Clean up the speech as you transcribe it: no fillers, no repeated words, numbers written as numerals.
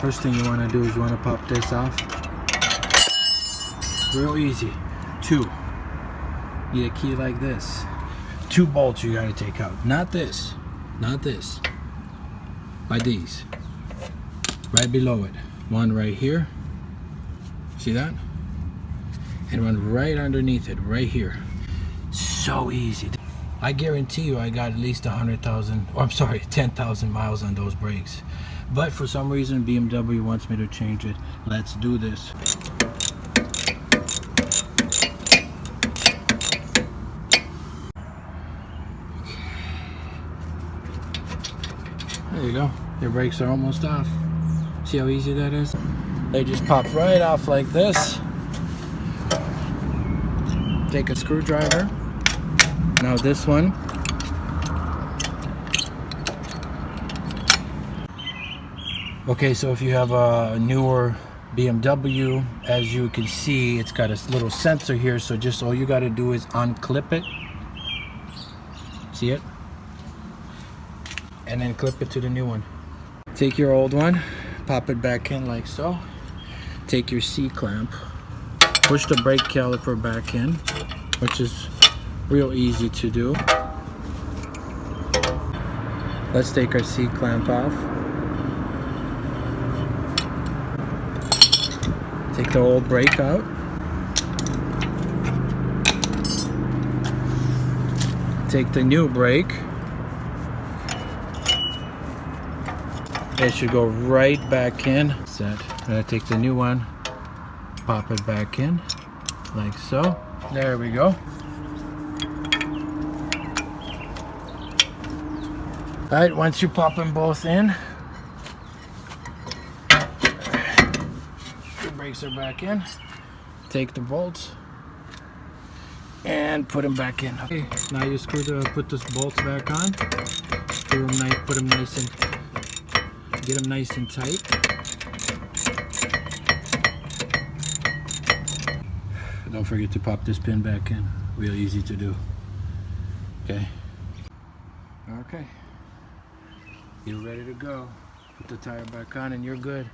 First thing you want to do is you want to pop this off. Real easy. 2. Need a key like this. 2 bolts you got to take out. Not this. Not this. By these. Right below it. One right here. See that? And one right underneath it. Right here. So easy. I guarantee you I got at least 100,000, or I'm sorry, 10,000 miles on those brakes. But for some reason BMW wants me to change it. Let's do this. There you go. Your brakes are almost off. See how easy that is? They just pop right off like this. Take a screwdriver. Now this one. Okay, so if you have a newer BMW, as you can see, it's got a little sensor here, so just all you got to do is unclip it. See it? And then clip it to the new one. Take your old one, pop it back in like so. Take your C-clamp, push the brake caliper back in, which is real easy to do. Let's take our C-clamp off. Take the old brake out. Take the new brake. It should go right back in. Set. I'm gonna take the new one, pop it back in, like so. There we go. Alright, once you pop them both in, the brakes are back in. Take the bolts and put them back in. Okay, now you put those bolts back on. Put them nice and get them nice and tight. Don't forget to pop this pin back in. Real easy to do. Okay. Okay. You're ready to go. Put the tire back on and you're good.